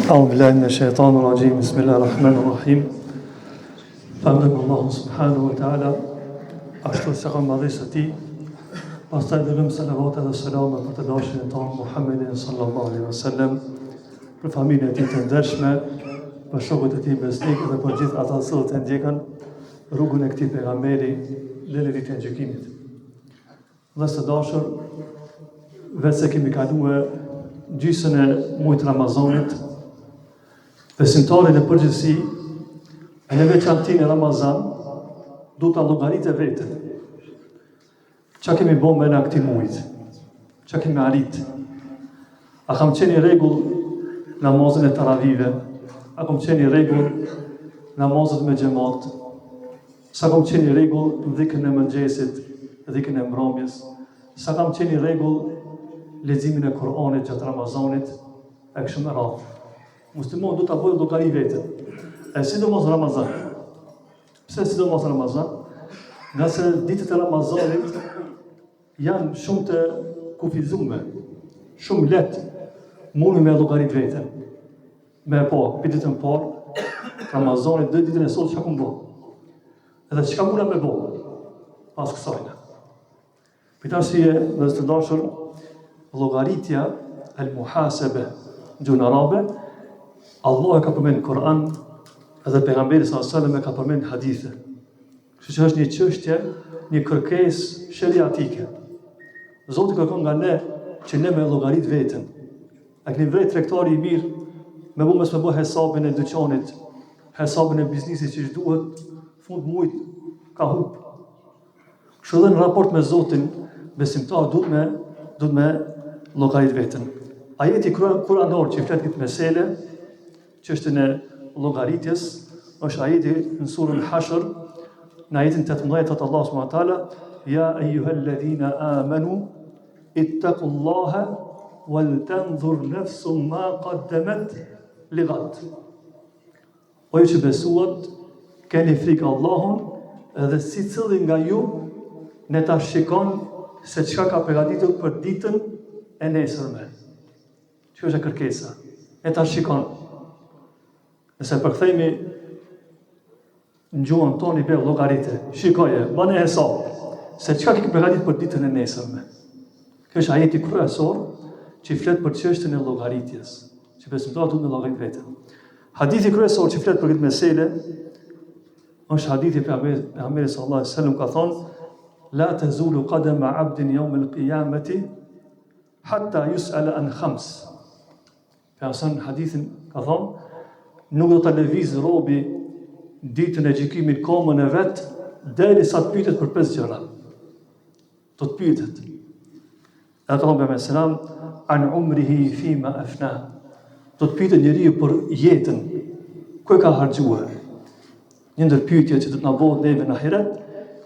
أعوذ بالله من الشيطان الرجيم بسم الله الرحمن الرحيم Falem Allahu subhanahu wa ta'ala ashtu se ka madhësë ti pastaj dërgëm salavat dhe selama për të dashurin tonë Muhammedin sallallahu alaihi wasallam, për familjen e tij të ndershme, për shokët e tij besnik dhe për gjithë ata që e ndjekën rrugën e këtij pejgamberi deri në ditën e gjykimit. Dhe të dashur, vetë se kemi kaluar gjysmën e muajit Ramazanit, besimtarit në përgjithësi, e në veçanti në Ramazan, du të llogaritë vetën. Qa kemi bo me në këti mujt? Qa kemi arrit? A kam qeni regull namazën e taravive? A kam qeni regull namazët me xhamat? Sa kam qeni regull dhikën e mëngjesit, dhikën e mbrëmjes? Sa kam qeni regull leximin e Kur'anit gjatë Ramazanit? E kështu me radhë. Muslimon du të bëjë llogari vetën. E sidomos Ramazan. Pse sidomos Ramazan? Nga se ditët e Ramazanit janë shumë të kufizume, shumë letë mundi me llogarit vetën. Me po, për ditën parë, Ramazanit dhe ditën e sotë çka kum bo. Edhe çka muna me bo pas kësajna. Për ta arsye, dhe të dashur, llogaritja al-muhasebe në gjuhën arabe, Allah e ka përmend në Kur'an, edhe pejgamberi sallallahu alajhi wasallam e ka përmend në hadithe. Kështu që është një çështje, një kërkesë sheriatike. Zoti kërkon nga ne që ne me llogarit veten. A keni vërtet tregtari i mirë me bu mos me bë hesabin e dyqanit, hesabin e biznesit që duhet, fund muajit ka hub. Kështu edhe në raport me Zotin, besimtar duhet me llogarit veten. Ajeti kuranor që flet këtë mesele, çështën e llogaritjes, është ajeti në surën Hashr, në ajetin 18 thotë Allah subhanahu wa taala: "Ya ayyuhalladhina amanu ittaqullaha wal tanzur nafsum ma qaddamat lighad." O ju që besuat, keni frikë Allahun, edhe secili nga ju ne ta shikon se çka ka përgatitur për ditën e nesërme. Që është e kërkesa? Ne ta shikon. Nëse përkthejmi në gjuhën tonë i be llogaritë, shikoje, bëne hesab se çka ke përgatitur për ditën e nesërme. Kjo është ajeti kryesor që flet për çështën e llogaritjes, që besimtarët duhet të llogarit veten. Hadithi kryesor që flet për këtë mesele është hadithi pejgamberit sallallahu alajhi wasallam, ka thonë: "La tazulu qadama 'abdin yawm al-qiyamati hatta yus'ala an khams." Në hadithin ka thonë, nuk do të lëviz robi ditën e gjykimit komën e vetë, derisa të pyetet për 5 gjëra. Do të pyetet. Edhe ka thonë Pejgamberi selam, an umrihi fima afna. Do të pyetet njeriu për jetën, ku e ka harxuar. Një ndër pyetjet që do të na bëhet neve në ahiret,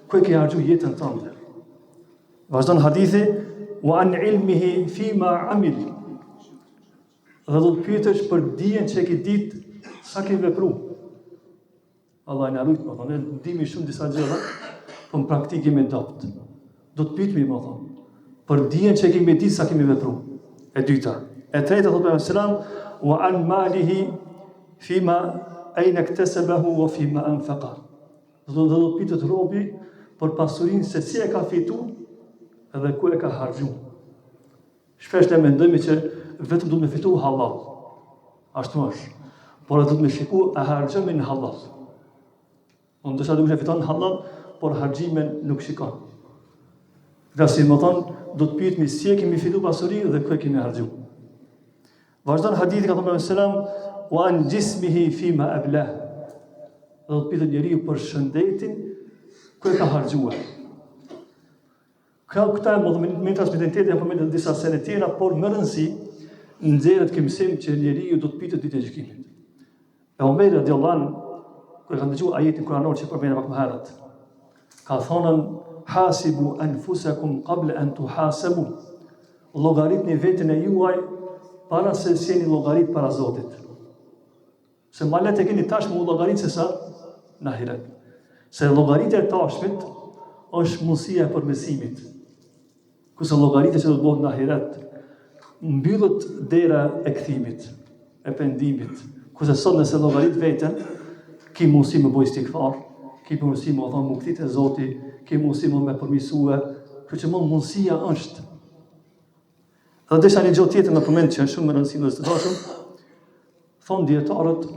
ku e ke harxuar jetën tënde. Vazhdon hadithi, wa an ilmihi fima amil. Dhe do të pyetesh për dijen që e ke ditë, sa ke vepru. Allah në arrujt, më thonë, ne dimi shumë disa gjëra, për në praktikë me dopt. Do të pyetmi, më thonë, për dijen që e kemi ditë, sa kemi vepru. E dyta. E treta, thotë Pejgamberi selam, wa an malihi fima ayna iktasabahu wa fima anfaqa. Do të pyetet robi për pasurinë se si e ka fitu edhe ku e ka harxhu. Shpesh ne mendojmë që vetëm duhet me fitu halal. Ashtu është. Por do të me shiku a harxhimi në halal. Unë dësha duke fiton në halal, por harxhimin nuk shikon. Dhe si më thonë, do të pyetmi si e kemi fitu pasurinë dhe ku e kemi harxhu. Vazhdon hadithi, ka thonë Pejgamberi selam, wa an jismihi fima ablah. Do të pyetet njeriu për shëndetin, ku e ka harxhuar. Këta e më transmitentete janë përmendur disa sene tjera, por më rëndësi nxjerrët ky mësim që njeriu do të pyetet ditën e gjykimit. Omeri radiallahu anhu, kur e ka dëgjuar ajetin kuranor që përmendëm pak më herët, ka thonën: "Hasibu anfusakum qabla an tuhasabu." Llogaritni veten e juaj para se sjeni llogarit para Zotit. Se ma letë e keni tashmë u llogarit se sa në ahiret. Se llogaritja e tashmit është mundësia e përmesimit. Kurse llogaritja që do të bëhet në ahiret mbyllët dera e kthimit, e pendimit. Kurse sot nëse llogarit veten, ki mundësi me bëj istikfar, ki mundësi me thonë më kthit e Zoti, ki mundësi me përmirësue, kështu që mundësia është. Dhe desha një gjë tjetër në përmend që është shumë e rëndësishme të dashur, thonë dietarët,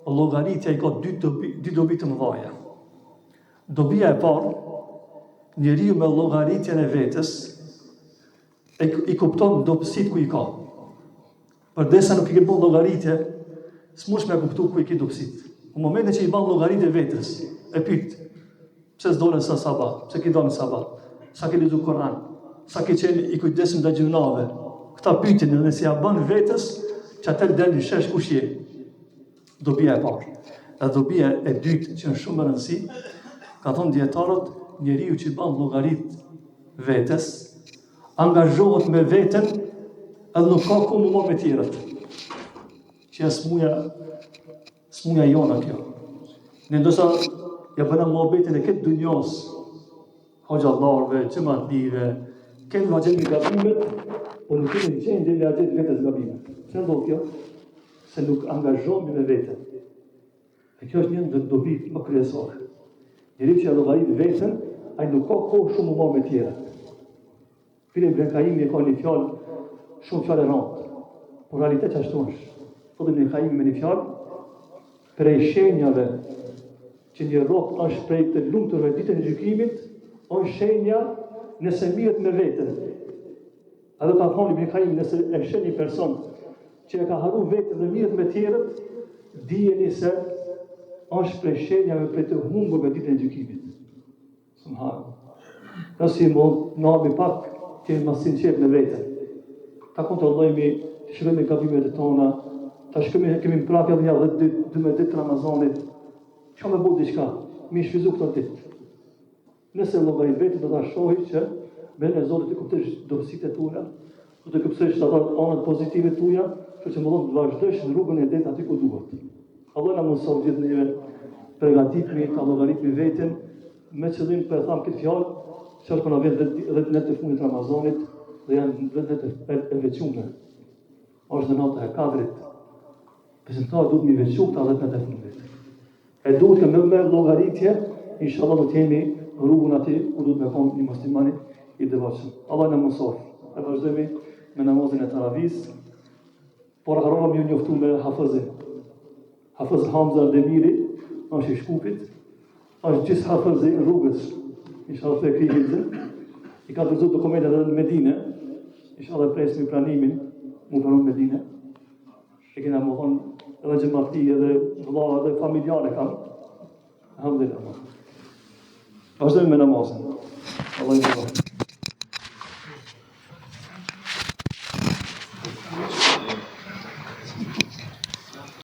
llogaritja i ka dy dobi të mëdha. Dobia e parë, njeriu me llogaritjen e vetes i kupton dobësitë ku i ka. Përdesa nuk i ke bën llogaritje, s'mush me kuptu ku i ke dobësitë. Në momentin që i bën llogaritë vetes, e pyet, pse s'dolën sa sabat, pse ke dalë sabat, sa ke lexuar Kur'an, sa ke qenë i kujdesshëm ndaj gjunave. Këta pyetjen nëse ja bën vetes, që atë del në shesh kush je. Dobia e parë. Dhe dobia e dytë që është shumë e rëndësishme, ka thonë dietarët, njeriu që bën llogaritë vetes, angazhohet me veten, edhe nuk ka ku më marrë me tjerët. Që smuja jona kjo. Ne ndoshta ja bëna mohabetin e këtë dunjos, hoxhallarëve, xhamatlive, kanë vajën në gabimet, por nuk kemi gjendje në atë vetes gabimet. Çfarë do kjo? Se nuk angazhohemi me veten. E kjo është një ndër dobit më kryesore. Njeriu që llogarit veten, ai nuk ka kohë shumë më me tjerët. Fillim Ibn Kaimi ka një fjalë shumë fjalë rëndë. Por realiteti ashtu është. Thotë Ibn Kaimi me një fjalë, prej shenjave që një rob është prej të lumturve ditën e gjykimit, është shenja nëse mirët me veten. A do ta thonë Ibn Kaimi, nëse e sheh një person që e ka harru veten dhe mirët me tjerët, dijeni se është prej shenjave prej të humbur ditën e gjykimit. Subhanallah. Nësi mund nabi pak të jemi mas sinqert me veten. Ta kontrollojmë, të shikojmë gabimet e tona, ta shikojmë kemi prapë edhe një 12 ditë Ramazanit. Çka më bëu diçka, më shfryzu këtë ditë. Nëse llogarit vetë do ta shohë që me në Zotit të kuptosh dobësitë tua, do të kuptosh ato anët pozitive tuaja, që të mundon të vazhdosh në rrugën e drejtë aty ku duhet. Allah na mëson gjithë neve përgatitemi ta llogaritmi veten me qëllim për të thënë këtë fjalë, që është përna vetë 10 net të fundit Ramazanit dhe janë 10 net e veçume. Është në nota e kadrit. Besimtarët duhet mi veçu këta 10 net e fundit. E duhet që me llogaritje, inshallah do të jemi rrugën aty ku duhet me konë një muslimani i devotshëm. Allah na mëson. E vazhdojmë me namazin e Taravis. Por harrova më njoftu me Hafizin. Hafiz Hamza Demiri, është i Shkupit, është gjithë Hafizi rrugës. Inshallah të krihizën, i ka dërzuar dokumentet edhe në Medinë, inshallah presim pranimin, mu pranon në Medinë. E kena më thonë edhe xhamati edhe vëlla edhe familjare kanë. Alhamdulillah. Vazhdojmë me namazin. Allah i shpëton.